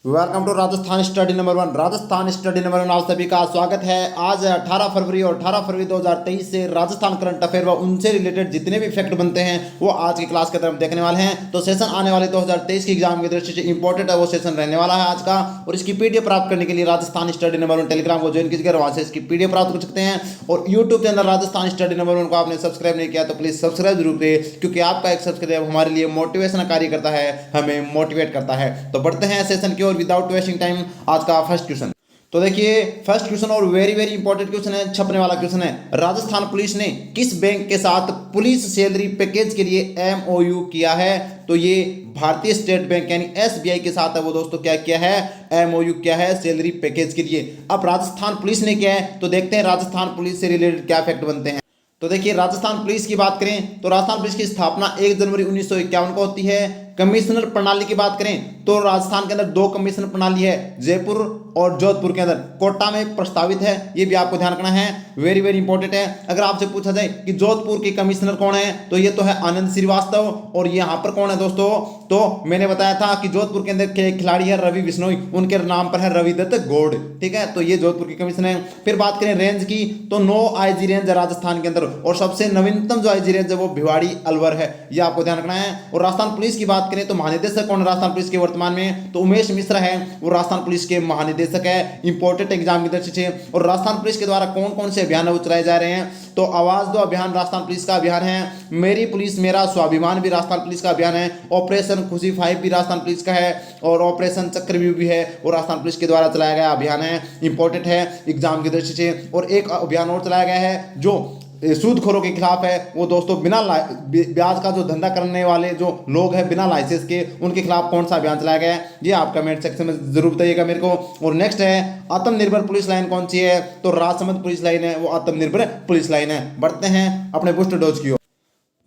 Welcome to Rajasthan study number one. Rajasthan study number one आप सभी का स्वागत है। आज 18 फरवरी और 18 फरवरी 2023 से राजस्थान करंट अफेयर व उनसे रिलेटेड जितने भी फैक्ट बनते हैं वो आज की क्लास के तरफ देखने वाले हैं। तो सेशन आने वाले 2023 की एग्जाम की दृष्टि से इंपॉर्टेंट है वो सेशन रहने वाला है आज का। और इसकी पीडीएफ प्राप्त करने के लिए Rajasthan study number one Telegram को ज्वाइन कीजिएगा, वहां से इसकी पीडीएफ प्राप्त कर सकते हैं। और YouTube channel Rajasthan study number one को आपने सब्सक्राइब नहीं किया तो प्लीज सब्सक्राइब जरूर करिए, क्योंकि आपका एक सब्सक्राइब हमारे लिए मोटिवेशन कार्य करता है, हमें मोटिवेट करता है। तो बढ़ते हैं सेशन की ओर विदाउट वेस्टिंग टाइम। आज का फर्स्ट क्वेश्चन तो देखिए, फर्स्ट क्वेश्चन और वेरी वेरी इंपॉर्टेंट क्वेश्चन है, छपने वाला क्वेश्चन है। राजस्थान पुलिस ने किस बैंक के साथ पुलिस सैलरी पैकेज के लिए एमओयू किया है? तो ये भारतीय स्टेट बैंक यानी एसबीआई के साथ है वो दोस्तों क्या किया है, एमओयू किया है सैलरी पैकेज के लिए। अब राजस्थान पुलिस ने किया है तो देखते हैं राजस्थान पुलिस से रिलेटेड क्या फैक्ट बनते हैं। तो देखिए, राजस्थान पुलिस की बात करें तो राजस्थान पुलिस की स्थापना 1 जनवरी 1951 को होती है। कमिश्नर प्रणाली की बात करें तो राजस्थान के अंदर 2 कमिश्नर प्रणाली है, जयपुर और जोधपुर के अंदर। कोटा में प्रस्तावित है, ये भी आपको ध्यान रखना है, वेरी वेरी इंपॉर्टेंट है। अगर आपसे पूछा जाए कि जोधपुर के कमिश्नर कौन है तो ये तो है आनंद श्रीवास्तव। और यहाँ पर कौन है दोस्तों, तो मैंने बताया था कि जोधपुर के अंदर के खिलाड़ी है रवि बिश्नोई, उनके नाम पर है रविदत्त गौड़। ठीक है, तो ये जोधपुर के कमिश्नर है। फिर बात करें रेंज की तो 9 आईजी रेंज है राजस्थान के अंदर, और सबसे नवीनतम जो आईजी रेंज है वो भिवाड़ी अलवर है, ये आपको ध्यान रखना है। और राजस्थान पुलिस की बात करें तो महानिदेशक कौन है राजस्थान पुलिस के वर्तमान में, तो उमेश मिश्रा है, वो राजस्थान पुलिस के महानिदेशक है। इंपॉर्टेंट एग्जाम की दृष्टि से। और राजस्थान पुलिस के द्वारा कौन कौन से अभियान वो चलाए जा रहे हैं, तो आवाज दो अभियान राजस्थान पुलिस का अभियान है, मेरी पुलिस मेरा स्वाभिमान भी राजस्थान पुलिस का अभियान है, ऑपरेशन खुशी 5 भी राजस्थान पुलिस का है, और ऑपरेशन चक्रव्यूह भी है, वो राजस्थान पुलिस के द्वारा चलाया गया अभियान है। इंपॉर्टेंट है एग्जाम की दृष्टि से। और एक अभियान और चलाया गया है जो सूदखोरों के खिलाफ है, वो दोस्तों बिना ब्याज का जो धंधा करने वाले जो लोग हैं बिना लाइसेंस के, उनके खिलाफ कौन सा अभियान चलाया गया है, ये आप कमेंट सेक्शन में जरूर बताइएगा मेरे को। और नेक्स्ट है आत्मनिर्भर पुलिस लाइन कौन सी है, तो राजसमंद पुलिस लाइन है, वो आत्मनिर्भर पुलिस लाइन है। बढ़ते हैं अपने बूस्टर डोज की ओर।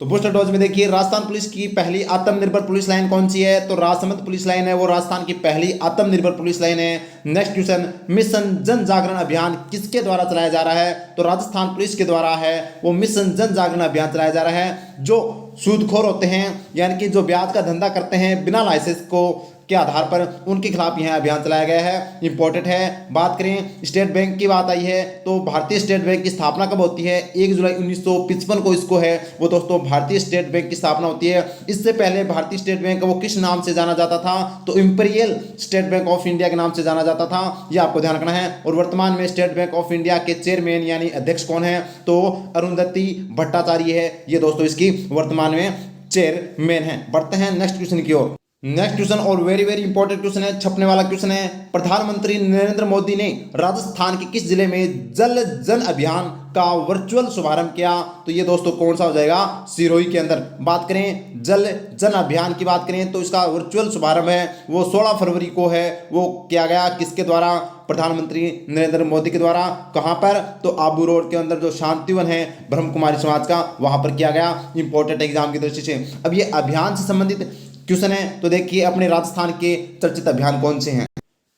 तो बूस्टर डोज में देखिए, राजस्थान पुलिस की पहली आत्मनिर्भर पुलिस लाइन कौन सी है, तो राजसमंद पुलिस लाइन है, वो राजस्थान की पहली आत्मनिर्भर पुलिस लाइन है। नेक्स्ट क्वेश्चन, मिशन जन जागरण अभियान किसके द्वारा चलाया जा रहा है, तो राजस्थान पुलिस के द्वारा है, वो मिशन जन जागरण अभियान चलाया जा रहा है। जो सूदखोर होते हैं यानी कि जो ब्याज का धंधा करते हैं बिना लाइसेंस को के आधार पर, उनके खिलाफ यह अभियान चलाया गया है। इंपॉर्टेंट है। बात करें स्टेट बैंक की बात आई है तो भारतीय स्टेट बैंक की स्थापना कब होती है, 1 जुलाई 1955 को इसको है वो दोस्तों भारतीय स्टेट बैंक की स्थापना होती है। इससे पहले भारतीय स्टेट बैंक वो किस नाम से जाना जाता था, तो imperial state bank of India के नाम से जाना जाता था, ये आपको ध्यान रखना है। और वर्तमान में स्टेट बैंक ऑफ इंडिया के चेयरमैन यानी अध्यक्ष कौन है, तो अरुंधति भट्टाचार्य है, ये दोस्तों इसकी वर्तमान में चेयरमैन है। बढ़ते हैं नेक्स्ट क्वेश्चन की ओर। नेक्स्ट क्वेश्चन और वेरी वेरी इंपॉर्टेंट क्वेश्चन है, छपने वाला क्वेश्चन है। प्रधानमंत्री नरेंद्र मोदी ने राजस्थान के किस जिले में जल जन अभियान का वर्चुअल शुभारंभ किया, तो ये दोस्तों कौन सा हो जाएगा, सिरोही के अंदर। बात करें जल जन अभियान की बात करें तो इसका वर्चुअल शुभारंभ है वो 16 फरवरी को है, वो किया गया किसके द्वारा, प्रधानमंत्री नरेंद्र मोदी के द्वारा। कहां पर, तो आबू रोड के अंदर जो शांतिवन है ब्रह्म कुमारी समाज का, वहां पर किया गया। इंपॉर्टेंट एग्जाम की दृष्टि से। अब ये अभियान से संबंधित क्वेश्चन है, तो देखिए अपने राजस्थान के चर्चित अभियान कौन से हैं।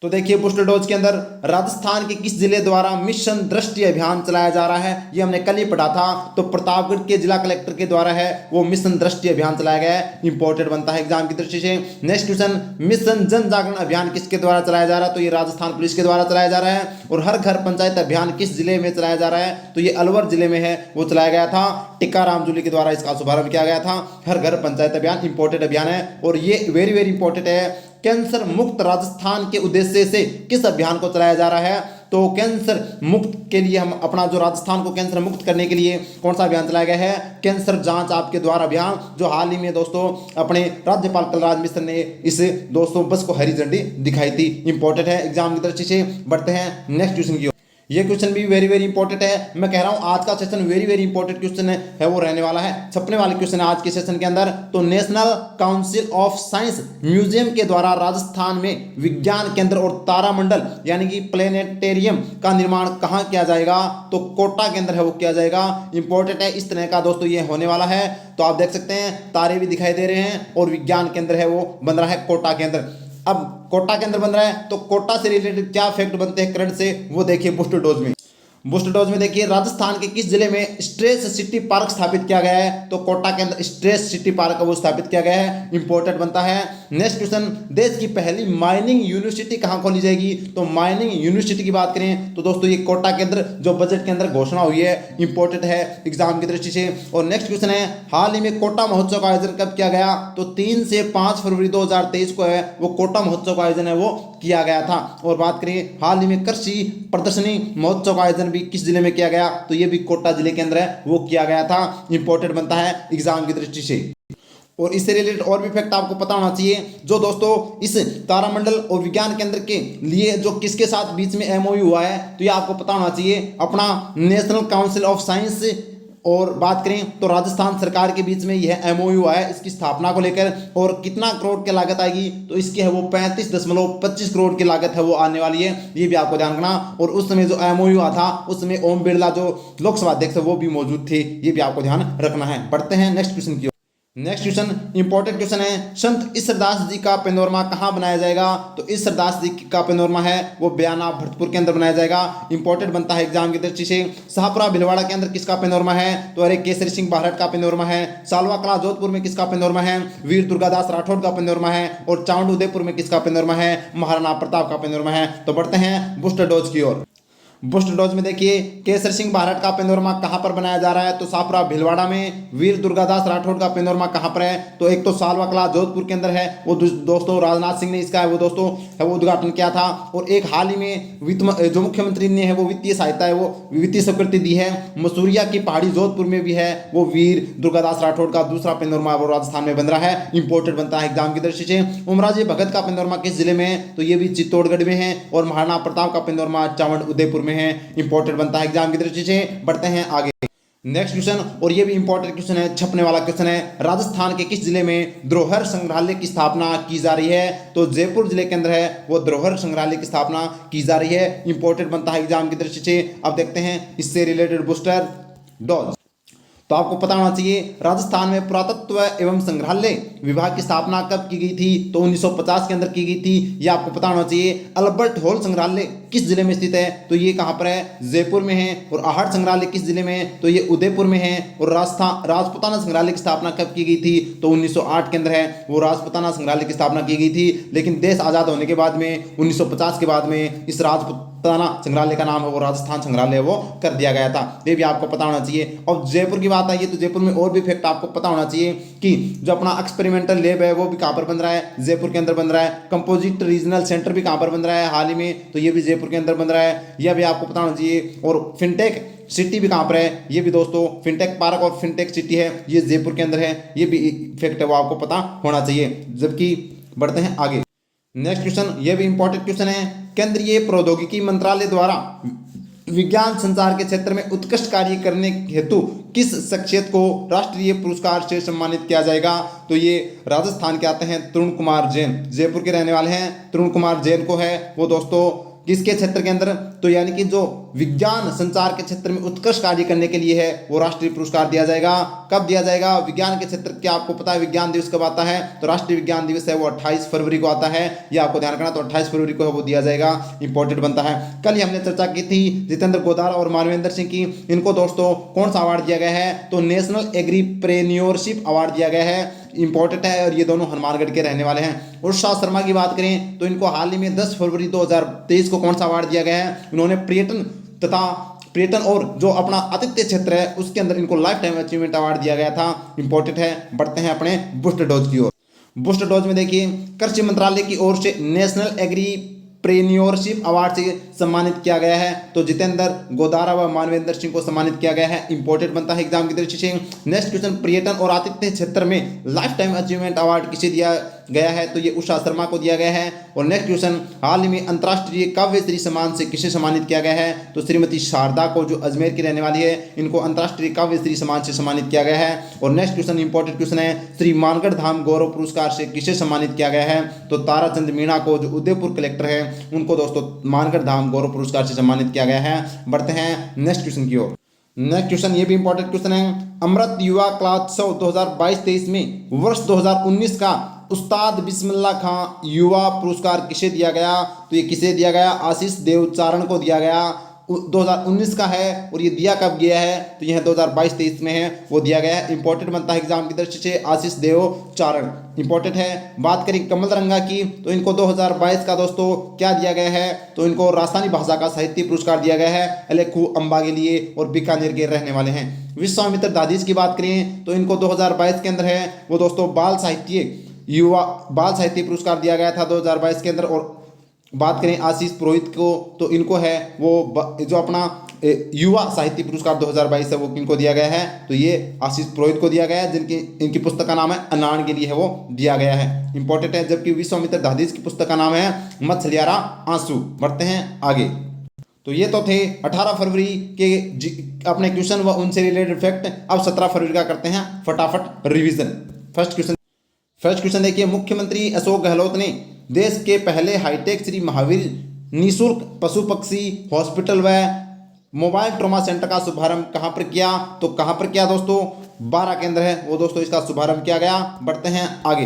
तो देखिए बूस्टर डोज के अंदर राजस्थान के किस जिले द्वारा मिशन दृष्टि अभियान चलाया जा रहा है, ये हमने कल ही पढ़ा था, तो प्रतापगढ़ के जिला कलेक्टर के द्वारा है वो मिशन दृष्टि अभियान चलाया गया है। इंपॉर्टेंट बनता है एग्जाम की दृष्टि से। नेक्स्ट क्वेश्चन, मिशन जन जागरण अभियान किसके द्वारा चलाया जा रहा है, तो ये राजस्थान पुलिस के द्वारा चलाया जा रहा है। और हर घर पंचायत अभियान किस जिले में चलाया जा रहा है, तो ये अलवर जिले में है, वो चलाया गया था, टिक्काराम जूली के द्वारा इसका शुभारंभ किया गया था। हर घर पंचायत अभियान इंपॉर्टेंट अभियान है। और ये वेरी वेरी इंपॉर्टेंट है, कैंसर मुक्त राजस्थान के उद्देश्य से किस अभियान को चलाया जा रहा है, तो कैंसर मुक्त के लिए हम अपना जो राजस्थान को कैंसर मुक्त करने के लिए कौन सा अभियान चलाया गया है, कैंसर जांच आपके द्वारा अभियान, जो हाल ही में दोस्तों अपने राज्यपाल कलराज मिश्र ने इस दोस्तों बस को हरी झंडी दिखाई थी। इंपॉर्टेंट है एग्जाम की दृष्टि से। बढ़ते हैं नेक्स्ट क्वेश्चन की ओर। ये क्वेश्चन भी वेरी वेरी इंपॉर्टेंट है, मैं कह रहा हूं आज का session very very important question है वो रहने वाला है। छपने वाले क्वेश्चन है आज के सेशन के अंदर, तो national council of science museum के द्वारा राजस्थान में विज्ञान केंद्र और तारामंडल यानी कि प्लेनेटेरियम का निर्माण कहां किया जाएगा, तो कोटा के अंदर है वो किया जाएगा। इंपॉर्टेंट है, इस तरह का दोस्तों ये होने वाला है। तो आप देख सकते हैं तारे भी दिखाई दे रहे हैं और विज्ञान केंद्र है वो बन रहा है कोटा के अंदर। अब कोटा के अंदर बन रहा है तो कोटा से रिलेटेड क्या फैक्ट बनते हैं करंट से, वो देखिए बूस्टर डोज में। बूस्टर डोज में देखिए राजस्थान के किस जिले में स्ट्रेस सिटी पार्क स्थापित किया गया है, तो कोटा के अंदर स्ट्रेस सिटी पार्क वो स्थापित किया गया है। इंपॉर्टेंट बनता है। नेक्स्ट क्वेश्चन, देश की पहली माइनिंग यूनिवर्सिटी कहाँ खोली जाएगी? तो माइनिंग यूनिवर्सिटी की बात करें तो दोस्तों ये कोटा के अंदर जो बजट के अंदर घोषणा हुई है, इंपॉर्टेंट है एग्जाम की दृष्टि से। और नेक्स्ट क्वेश्चन है, हाल ही में कोटा महोत्सव का आयोजन कब किया गया? तो 3 से 5 फरवरी 2023 को है वो कोटा महोत्सव का आयोजन है वो किया गया था। और बात करें हाल ही में कृषि प्रदर्शनी महोत्सव का आयोजन भी किस जिले में किया गया? तो ये भी कोटा जिले के अंदर है वो किया गया था। इंपॉर्टेंट बनता है एग्जाम की दृष्टि से। और इससे रिलेटेड और भी फैक्ट आपको पता होना चाहिए, जो दोस्तों इस तारामंडल और विज्ञान केंद्र के लिए जो किसके साथ बीच में एमओयू हुआ है, तो ये आपको पता होना चाहिए अपना नेशनल काउंसिल ऑफ साइंस। और बात करें तो राजस्थान सरकार के बीच में यह एमओयू हुआ है इसकी स्थापना को लेकर। और कितना करोड़ की लागत आएगी? तो इसकी है वो 35.25 करोड़ की लागत है वो आने वाली है, ये भी आपको ध्यान रखना। और उस समय जो एमओयू हुआ था उस समय ओम बिरला जो लोकसभा अध्यक्ष है वो भी मौजूद थे, ये भी आपको ध्यान रखना है। बढ़ते हैं नेक्स्ट क्वेश्चन की। नेक्स्ट क्वेश्चन इंपॉर्टेंट क्वेश्चन है, संत ईसरदास जी का पेनोरमा कहाँ बनाया जाएगा? तो ईसरदास जी का पेनोरमा है वो बयाना भरतपुर के अंदर बनाया जाएगा। इंपॉर्टेंट बनता है एग्जाम की दृष्टि से। शाहपुरा भिलवाड़ा के अंदर किसका पेनोरमा है? तो अरे केसरी सिंह बारहट का पेनोरमा है। सालवा कला जोधपुर में किसका पेनोरमा है? वीर दुर्गादास राठौड़ का पेनोरमा है। और चावंड उदयपुर में किसका पेनोरमा है? महाराणा प्रताप का पेनोरमा है। तो बढ़ते हैं बूस्टर डोज की ओर। बूस्टर डोज में देखिए केसर सिंह बारहट का पेनोरमा कहाँ पर बनाया जा रहा है? तो शाहपुरा भिलवाड़ा में। वीर दुर्गादास राठौड़ का पेनोरमा कहाँ पर है? तो एक तो सालवा कला जोधपुर के अंदर है वो दोस्तों राजनाथ सिंह ने इसका है वो दोस्तों है वो उद्घाटन किया था। और एक हाल ही में जो मुख्यमंत्री ने है वो वित्तीय सहायता है वो वित्तीय स्वीकृति दी है, मसूरिया की पहाड़ी जोधपुर में भी है वो वीर दुर्गादास राठौड़ का दूसरा पेनोरमा वो राजस्थान में बन रहा है। इंपॉर्टेंट बनता है एग्जाम की दृष्टि से। उमराजी भगत का पेनोरमा किस जिले में है? तो ये भी चित्तौड़गढ़ में है। और महाराणा प्रताप का पेनोरमा चावंड उदयपुर में है। इंपॉर्टेंट बनता है एग्जाम की दृष्टि से। बढ़ते हैं आगे नेक्स्ट क्वेश्चन, और ये भी इंपॉर्टेंट क्वेश्चन है, छपने वाला क्वेश्चन है, राजस्थान के किस जिले में धरोहर संग्रहालय की स्थापना की जा रही है? तो जयपुर जिले के अंदर है वो धरोहर संग्रहालय की स्थापना की जा रही है। इंपॉर्टेंट बनता है एग्जाम की दृष्टि से। अब देखते हैं इससे रिलेटेड बूस्टर डोज। तो आपको पता होना चाहिए राजस्थान में पुरातत्व एवं संग्रहालय विभाग की स्थापना कब की गई थी? तो 1950 के अंदर की गई थी। ये आपको पता होना चाहिए। अल्बर्ट हॉल संग्रहालय किस जिले में स्थित है? तो ये कहाँ पर है? जयपुर में है। और आहट संग्रहालय किस जिले में है? तो ये उदयपुर में है। और राजपुताना संग्रहालय की स्थापना कब की गई थी? तो 1908 के अंदर है वो राजपुताना संग्रहालय की स्थापना की गई थी। लेकिन देश आज़ाद होने के बाद में 1950 के बाद में इस राजपुताना संग्रहालय का नाम है वो राजस्थान संग्रहालय वो कर दिया गया था। ये भी आपको पता होना चाहिए। और जयपुर की बात आई है तो जयपुर में और भी फैक्ट आपको पता होना चाहिए कि जो अपना एक्सपेरिमेंटल लैब है वो भी कहाँ पर बन रहा है? जयपुर के अंदर बन रहा है। कंपोजिट रीजनल सेंटर भी कहाँ पर बन रहा है हाल ही में? तो ये भी जयपुर के अंदर बन रहा है। यह भी आपको पता होना चाहिए। और फिनटेक सिटी भी कहाँ पर है? ये भी दोस्तों फिनटेक पार्क और फिनटेक सिटी है ये जयपुर के अंदर है। ये भी फैक्ट है वो आपको पता होना चाहिए। जबकि बढ़ते हैं आगे नेक्स्ट क्वेश्चन, ये भी इंपॉर्टेंट क्वेश्चन है, केंद्रीय प्रौद्योगिकी मंत्रालय द्वारा विज्ञान संचार के क्षेत्र में उत्कृष्ट कार्य करने हेतु किस शख्सियत को राष्ट्रीय पुरस्कार से सम्मानित किया जाएगा? तो ये राजस्थान के आते हैं तरुण कुमार जैन, जयपुर के रहने वाले हैं। तरुण कुमार जैन को है वो दोस्तों किसके क्षेत्र के अंदर? तो यानी कि जो विज्ञान संचार के क्षेत्र में उत्कृष्ट कार्य करने के लिए है वो राष्ट्रीय पुरस्कार दिया जाएगा। कब दिया जाएगा? विज्ञान के क्षेत्र क्या आपको पता है विज्ञान दिवस कब आता है? तो राष्ट्रीय विज्ञान दिवस है वो 28 फरवरी को आता है। ये आपको ध्यान रखना। तो 28 फरवरी को वो दिया जाएगा। इंपॉर्टेंट बनता है। कल ही हमने चर्चा की थी जितेंद्र गोदारा और मानवेंद्र सिंह की। इनको दोस्तों कौन सा अवार्ड दिया गया है? तो नेशनल एग्रीप्रेन्योरशिप अवार्ड दिया गया है। इंपॉर्टेंट है। और ये दोनों हनुमानगढ़ के रहने वाले हैं। उषा शर्मा की बात करें तो इनको हाल ही में 10 फरवरी 2023 को कौन सा अवार्ड दिया गया है? इन्होंने पर्यटन और जो अपना आतिथ्य क्षेत्र है उसके अंदर इनको लाइफ टाइम अचीवमेंट अवार्ड दिया गया था। इंपॉर्टेंट है। बढ़ते हैं अपने बूस्टर डोज की ओर। बूस्टर डोज में देखिए कृषि मंत्रालय की ओर से नेशनल एग्रीप्रेन्योरशिप अवार्ड से सम्मानित किया गया है। तो जितेंद्र गोदारा व मानवेंद्र सिंह को सम्मानित किया गया है। इंपॉर्टेंट बनता है एग्जाम की दृष्टि से। नेक्स्ट क्वेश्चन, पर्यटन और आतिथ्य क्षेत्र में लाइफ टाइम अचीवमेंट अवार्ड किसे दिया गया है? तो ये उषा शर्मा को दिया गया है। और नेक्स्ट क्वेश्चन, हाल ही में अंतर्राष्ट्रीय काव्य श्री सम्मान से किसे सम्मानित किया गया है? तो श्रीमती शारदा को, जो अजमेर की रहने वाली है, इनको अंतर्राष्ट्रीय काव्य श्री सम्मान से सम्मानित किया गया है। और नेक्स्ट क्वेश्चन इंपॉर्टेंट क्वेश्चन है, श्री मानगढ़ धाम गौरव पुरस्कार से किसे सम्मानित किया गया है? तो ताराचंद मीणा को, जो उदयपुर कलेक्टर है, उनको दोस्तों मानगढ़ धाम गौरव पुरस्कार से सम्मानित किया गया है। बढ़ते हैं नेक्स्ट क्वेश्चन की ओर। नेक्स्ट क्वेश्चन ये भी इंपॉर्टेंट क्वेश्चन है, अमृत युवा कलात्सव 2022-23 में वर्ष 2019 का उस्ताद बिस्मिल्ला खां युवा पुरस्कार किसे दिया गया? तो ये किसे दिया गया? आशीष देवचारण को दिया गया। 2019 का है और ये दिया कब गया है तो यह 2022-23 में है, वो दिया गया है। इंपॉर्टेंट बनता है एग्जाम की दृष्टि से आशीष देवचारण, इंपॉर्टेंट है। बात करें कमल रंगा की तो इनको 2022 का दोस्तों क्या दिया गया है तो इनको राजस्थानी भाषा का साहित्य पुरस्कार दिया गया है, अलेखू अंबा के लिए और बीकानेर के रहने वाले हैं। विश्वामित्र दादीज की बात करें तो इनको 2022 के अंदर है वो दोस्तों बाल साहित्य पुरस्कार दिया गया था 2022 के अंदर। और बात करें आशीष पुरोहित को तो इनको है वो जो अपना युवा साहित्य पुरस्कार 2022 है वो किनको दिया गया है तो ये आशीष पुरोहित को दिया गया है, जिनकी इनकी पुस्तक का नाम है अनान के लिए है वो दिया गया है, इंपॉर्टेंट है। जबकि विश्वामित्र दादीज की पुस्तक का नाम है मछलियारा आंसू। बढ़ते हैं आगे। तो ये तो थे 18 फरवरी के अपने क्वेश्चन व उनसे रिलेटेड फैक्ट। अब 17 फरवरी का करते हैं फटाफट रिवीजन। फर्स्ट क्वेश्चन देखिए, मुख्यमंत्री अशोक गहलोत ने देश के पहले हाईटेक श्री महावीर निःशुल्क पशु पक्षी हॉस्पिटल व मोबाइल ट्रॉमा सेंटर का शुभारंभ कहां पर किया तो कहां पर किया दोस्तों, 12 केंद्र है वो दोस्तों इसका शुभारंभ किया गया। बढ़ते हैं आगे।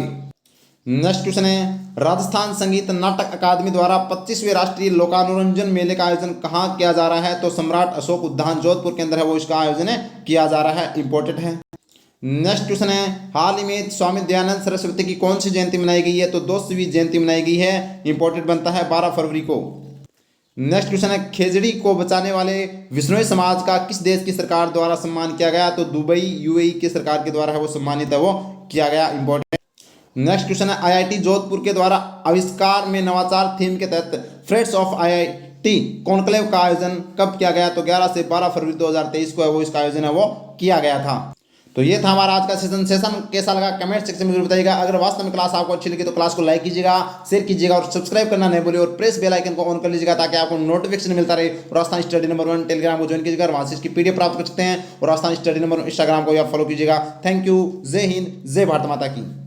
नेक्स्ट क्वेश्चन है, राजस्थान संगीत नाटक अकादमी द्वारा 25वें राष्ट्रीय लोकानुरंजन मेले का आयोजन कहां किया जा रहा है तो सम्राट अशोक उद्यान जोधपुर के अंदर है वो इसका आयोजन किया जा रहा है, इंपॉर्टेंट है। नेक्स्ट क्वेश्चन है, हाल ही में स्वामी दयानंद सरस्वती की कौन सी जयंती मनाई गई है तो 200वीं जयंती मनाई गई है, इंपॉर्टेंट बनता है 12 फरवरी को। नेक्स्ट क्वेश्चन है, खेजड़ी को बचाने वाले विश्नोई समाज का किस देश की सरकार द्वारा सम्मान किया गया तो दुबई यूएई की सरकार के द्वारा है वो सम्मानित है वो किया गया, इंपॉर्टेंट। नेक्स्ट क्वेश्चन है, आईआईटी जोधपुर के द्वारा आविष्कार में नवाचार थीम के तहत फ्रेंड्स ऑफ आईआईटी कॉन्क्लेव का आयोजन कब किया गया तो 11 से 12 फरवरी 2023 को है वो इसका आयोजन है वो किया गया था। तो ये था हमारा आज का सेशन कैसा लगा कमेंट सेक्शन में जरूर बताइएगा। अगर वास्तव में क्लास आपको अच्छी लगी तो क्लास को लाइक कीजिएगा, शेयर कीजिएगा और सब्सक्राइब करना नहीं भूलिए और प्रेस बेल आइकन को ऑन कर लीजिएगा ताकि आपको नोटिफिकेशन मिलता रहे। राजस्थान स्टडी नंबर 1 टेलीग्राम को ज्वाइन कीजिएगा, वहां से इसकी पीडीएफ प्राप्त कर सकते हैं। और राजस्थान स्टडी नंबर इंस्टाग्राम को आप फॉलो कीजिएगा। Thank you. जय हिंद, जय भारत माता की।